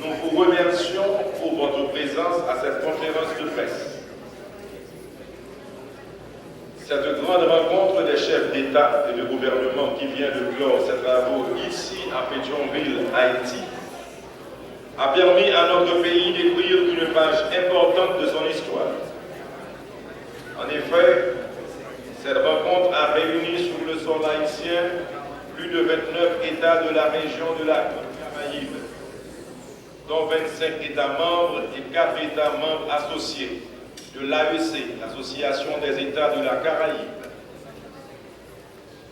nous vous remercions pour votre présence à cette conférence de presse. Cette grande rencontre des chefs d'État et de gouvernement qui vient de clore ses travaux ici à Pétionville, Haïti, a permis à notre pays d'écrire une page importante de son histoire. En effet, cette rencontre a réuni sous le sol haïtien plus de 29 États de la région de la Caraïbe, dont 25 États membres et 4 États membres associés de l'AEC, l'Association des États de la Caraïbe.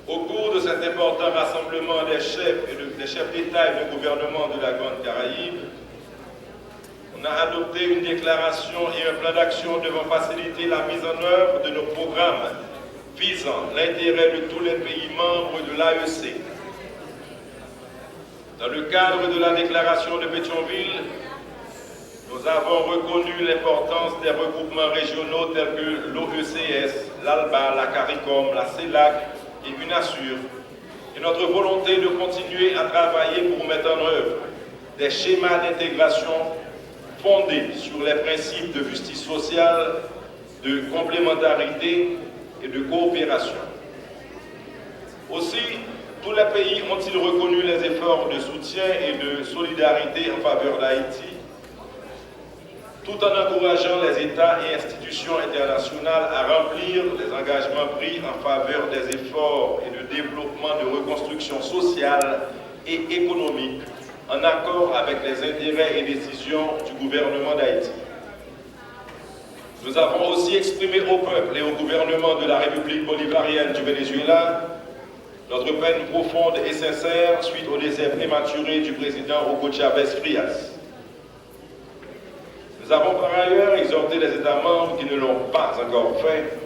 Au cours de cet important rassemblement des chefs d'État et de gouvernement de la Grande Caraïbe, on a adopté une déclaration et un plan d'action devant faciliter la mise en œuvre de nos programmes visant l'intérêt de tous les pays membres de l'AEC. Dans le cadre de la déclaration de Pétionville, nous avons reconnu l'importance des regroupements régionaux tels que l'OECS, l'ALBA, la CARICOM, la CELAC et UNASUR, et notre volonté de continuer à travailler pour mettre en œuvre des schémas d'intégration fondés sur les principes de justice sociale, de complémentarité et de coopération. Aussi, tous les pays ont-ils reconnu les efforts de soutien et de solidarité en faveur d'Haïti, tout en encourageant les États et institutions internationales à remplir les engagements pris en faveur des efforts et de développement de reconstruction sociale et économique en accord avec les intérêts et décisions du gouvernement d'Haïti. Nous avons aussi exprimé au peuple et au gouvernement de la République bolivarienne du Venezuela notre peine profonde et sincère suite au décès prématuré du président Hugo Chávez Frías. Nous avons par ailleurs exhorté les États membres qui ne l'ont pas encore fait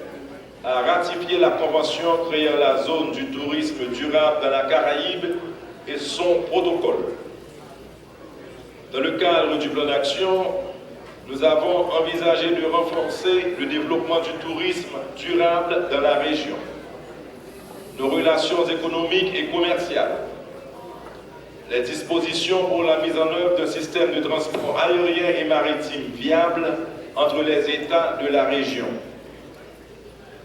à ratifier la convention créant la zone du tourisme durable dans la Caraïbe et son protocole. Dans le cadre du plan d'action, nous avons envisagé de renforcer le développement du tourisme durable dans la région, nos relations économiques et commerciales, les dispositions pour la mise en œuvre d'un système de transport aérien et maritime viable entre les États de la région,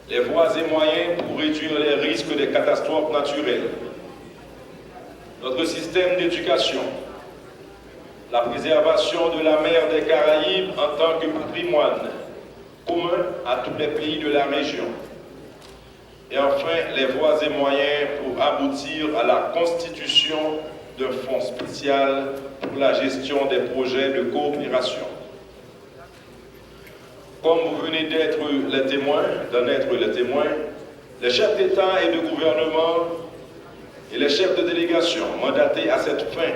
les voies et moyens pour réduire les risques des catastrophes naturelles, notre système d'éducation, la préservation de la mer des Caraïbes en tant que patrimoine commun à tous les pays de la région. Et enfin, les voies et moyens pour aboutir à la constitution d'un fonds spécial pour la gestion des projets de coopération. Comme vous venez d'en être les témoins, les chefs d'État et de gouvernement et les chefs de délégation mandatés à cette fin,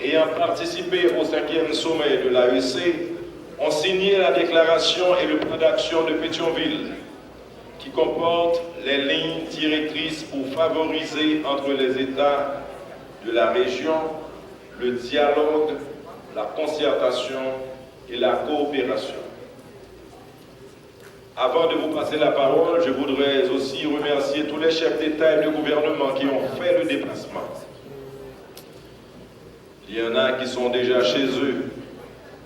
ayant participé au 5e sommet de l'AEC, ont signé la déclaration et le plan d'action de Pétionville, qui comporte les lignes directrices pour favoriser entre les États de la région le dialogue, la concertation et la coopération. Avant de vous passer la parole, je voudrais aussi remercier tous les chefs d'État et de gouvernement qui ont fait le déplacement. Il y en a qui sont déjà chez eux,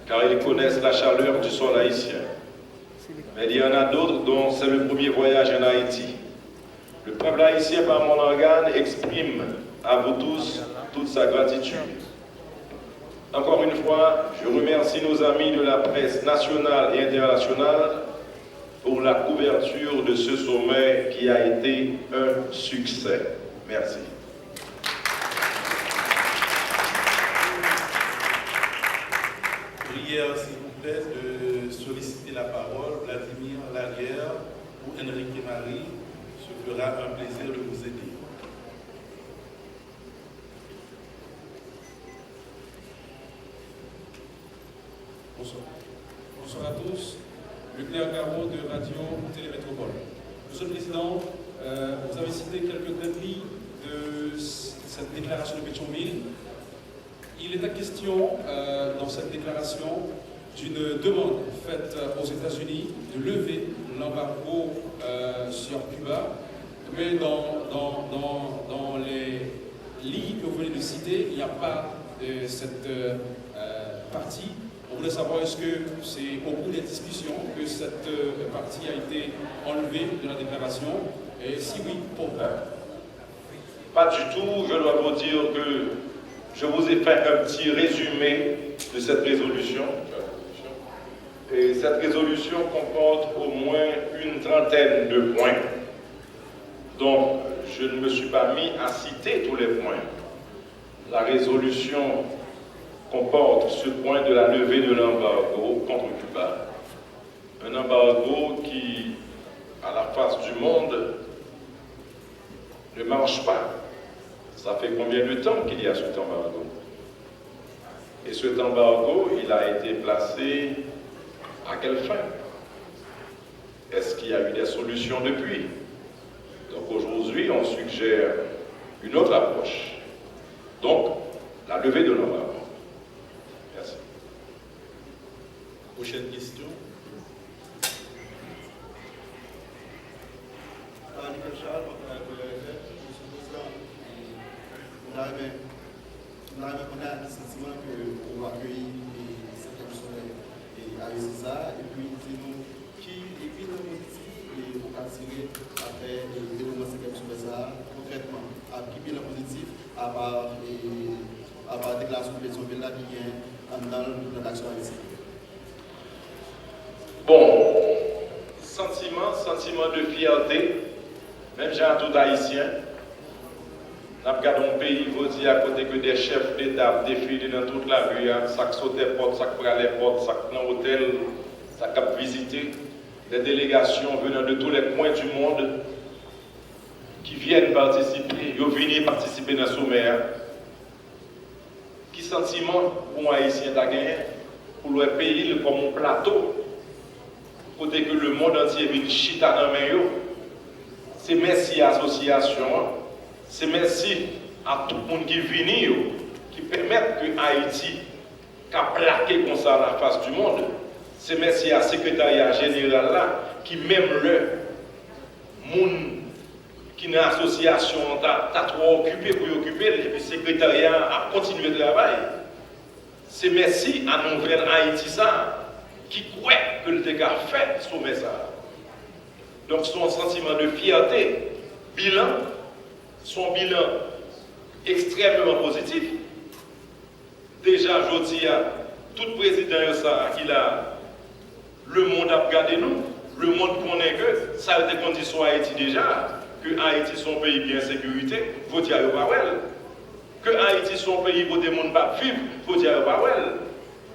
car ils connaissent la chaleur du sol haïtien. Mais il y en a d'autres dont c'est le premier voyage en Haïti. Le peuple haïtien, par mon organe, exprime à vous tous toute sa gratitude. Encore une fois, je remercie nos amis de la presse nationale et internationale pour la couverture de ce sommet qui a été un succès. Merci. Prière, s'il vous plaît, de solliciter la parole, Vladimir Laguerre ou Enrique Marie. Ce fera un plaisir de vous aider. Bonsoir. Bonsoir à tous. Leclerc Garot de Radio Télémétropole. Monsieur le Président, vous avez cité quelques débris de cette déclaration de Pétionville. Il est à question dans cette déclaration d'une demande faite aux États-Unis de lever l'embargo sur Cuba, mais dans les lignes que vous venez de citer, il n'y a pas de cette partie. On voulait savoir est-ce que c'est au cours des discussions que cette partie a été enlevée de la déclaration, et si oui, pourquoi? Pas du tout. Je dois vous dire que je vous ai fait un petit résumé de cette résolution. Et cette résolution comporte au moins une trentaine de points. Donc, je ne me suis pas mis à citer tous les points. La résolution comporte ce point de la levée de l'embargo contre Cuba. Un embargo qui, à la face du monde, ne marche pas. Ça fait combien de temps qu'il y a cet embargo? Et cet embargo, il a été placé à quelle fin? Est-ce qu'il y a eu des solutions depuis? Donc aujourd'hui, on suggère une autre approche. Donc, la levée de l'embargo. Merci. Prochaine question. On a le sentiment qu'on va accueillir cette personne à l'UCSA et puis dis-nous qui est bien positif et on va tirer après le déroulement de cette personne concrètement. Qui est bien positif à part la déclaration de Pétionville là qui est dans l'action ici. Bon, sentiment de fierté, même j'ai un tout haïtien. Nous regardons un pays, vous dit à côté que des chefs d'État défilent dans toute la rue, ça saute les portes, ça prend les portes, ça dans l'hôtel, ça cap visiter. Des délégations venant de tous les coins du monde qui viennent participer, ils viennent participer dans le sommaire. Qui sentiment pour un haïtien t'a gagné pour le pays comme un plateau, côté que le monde entier vient chita dans les mains. C'est merci à l'association. C'est merci à tout le monde qui vient, qui permettent que Haïti a plaqué comme ça à la face du monde. C'est merci à secrétariat général là, qui même le monde qui est dans l'association t'a trop occupé pour occuper, et puis le secrétariat a continué le travail. C'est merci à Nouvelle Haïti ça, qui croit que le dégât fait sauver ça. Donc son sentiment de fierté, son bilan extrêmement positif. Déjà, je dis à tout président qu'il a le monde a regardé nous, le monde connaît que ça a des conditions à Haïti déjà, que Haïti son pays bien en sécurité, il faut dire à Yopawel. Que Haïti son pays où des gens ne vivent, il faut dire à Yopawel.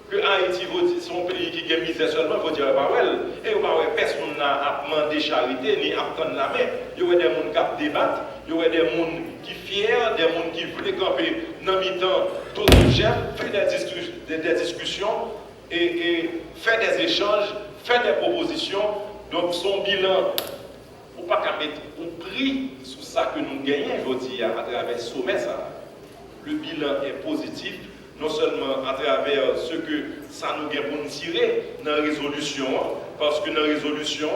Que Haïti son pays qui a misère seulement, il faut dire à Yopawel. Et Yopawel, personne n'a demandé charité ni à prendre la main. Il y aurait des gens qui débattent. Il y aurait des gens qui sont fiers, des gens qui veulent camper dans le temps d'autres chefs, faire des discussions et faire des échanges, faire des propositions. Donc son bilan, on ne peut pas mettre un prix sur ça que nous gagnons aujourd'hui à travers ce sommet. Le bilan est positif, non seulement à travers ce que ça nous gagne pour nous tirer dans la résolution, parce que dans la résolution,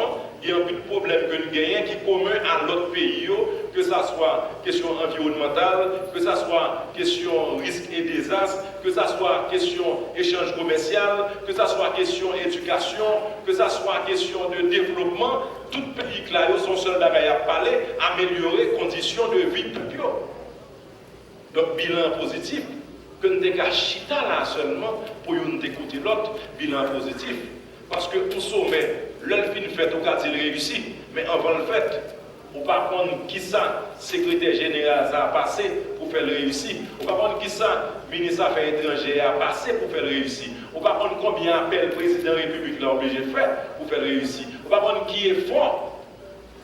il y a un peu de problème que nous gagnons qui est commun à l'autre pays, que ce soit question environnementale, que ce soit question risque et désastre, que ce soit question échange commercial, que ce soit question éducation, que ce soit question de développement. Tout pays là, sont seuls à parler, améliorer les conditions de vie de bio. Donc, bilan positif, que nous avons chita là seulement pour nous écouter l'autre, bilan positif. Parce que pour sommet, l'elfine fait au cas il réussit, mais avant le fait, on ne peut pas prendre qui ça, secrétaire général a passé pour faire le réussir. On ne peut pas prendre qui ça, ministre des Affaires étrangères a passé pour faire le réussir. On ne peut pas prendre combien d'appels le président de la République l'a obligé de faire pour faire le réussir. On ne peut pas prendre qui est fort,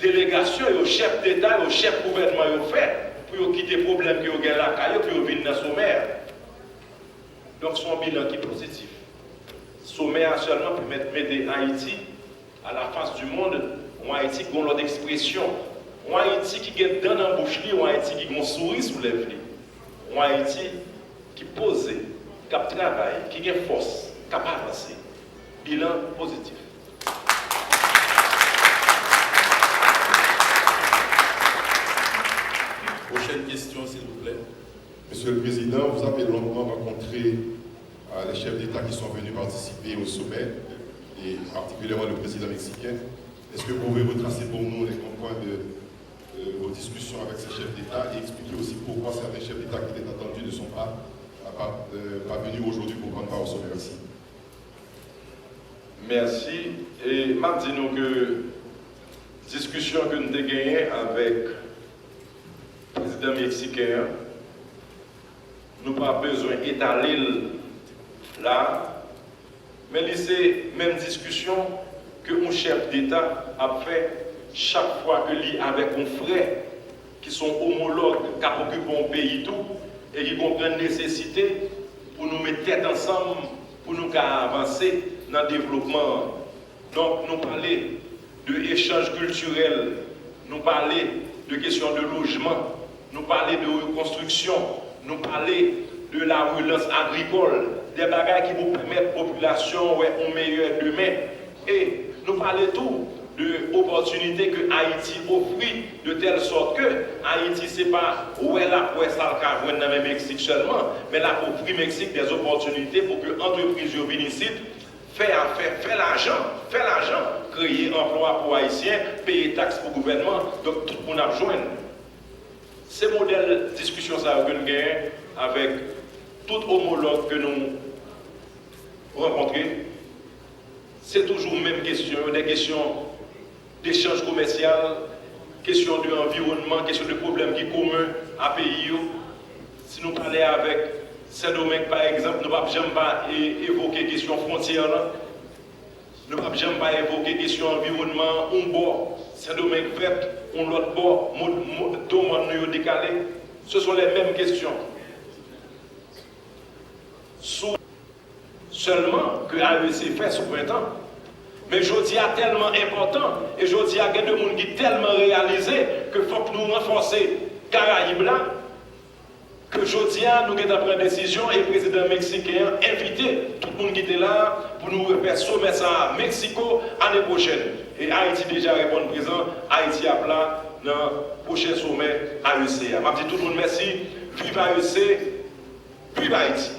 délégation et au chef d'État et au chef gouvernement fait pour quitter les problèmes qui ont gagné la caille pour venir dans le sommaire. Donc son bilan qui est positif. Sommaire seulement pour mettre Haïti à la face du monde, un Haïti qui a l'autre expression, un Haïti qui est dans la bouche, un Haïti qui a un sourire sous les lèvres, un Haïti qui pose, qui travaille, qui a force, qui a avancé. Bilan positif. Prochaine question, s'il vous plaît. Monsieur le Président, vous avez longuement rencontré les chefs d'État qui sont venus participer au sommet, et particulièrement le président mexicain. Est-ce que vous pouvez retracer pour nous les points de vos discussions avec ces chefs d'État et expliquer aussi pourquoi certains chefs d'État qui étaient attendus ne sont pas venus aujourd'hui pour prendre part au sommet aussi? Merci. Et je dis nous que discussion que nous avons gagnée avec le président mexicain, nous n'avons pas besoin d'étaler là, mais c'est la même discussion que un chef d'État a fait chaque fois que lui avec un frère qui sont homologues, qui occupent un pays tout et qui comprennent la nécessité pour nous mettre tête ensemble, pour nous avancer dans le développement. Donc, nous parler de échanges culturels, nous parler de questions de logement, nous parler de reconstruction, nous parler de la relance agricole, des bagages qui vont permettre à la population un meilleur demain. Et nous parler tout de l'opportunité que Haïti offre, de telle sorte que Haïti, ce n'est pas où est là, où est ça le dans le Mexique seulement, mais là, pour offrir Mexique des opportunités pour que l'entreprise viennent ici, faire l'argent, créer emploi pour Haïtiens, payer taxes pour le gouvernement, donc tout le monde a besoin. C'est le modèle de discussion que nous avons avec tout homologue que nous rencontrons. C'est toujours la même question, des questions d'échange commercial, questions d'environnement, questions de problèmes qui sont communs à pays. Si nous parlons avec Saint-Domingue, par exemple, nous ne pouvons jamais pas évoquer question frontière. Nous ne pouvons jamais pas évoquer question environnement, un bord, Saint-Domingue vert, un autre bord, tout le monde décalé. Ce sont les mêmes questions. Seulement que l'AEC fait ce printemps. Mais aujourd'hui, c'est tellement important, et aujourd'hui, il y a des gens qui sont tellement réalisés que faut que nous renforcions Caraïbes là, que aujourd'hui, nous avons pris une décision et le président mexicain a invité tout le monde qui était là pour nous faire sommet ça à Mexico l'année prochaine. Et Haïti déjà répond présent, Haïti a plat dans le prochain sommet AEC. Je dis tout le monde merci, vive AEC, vive Haïti.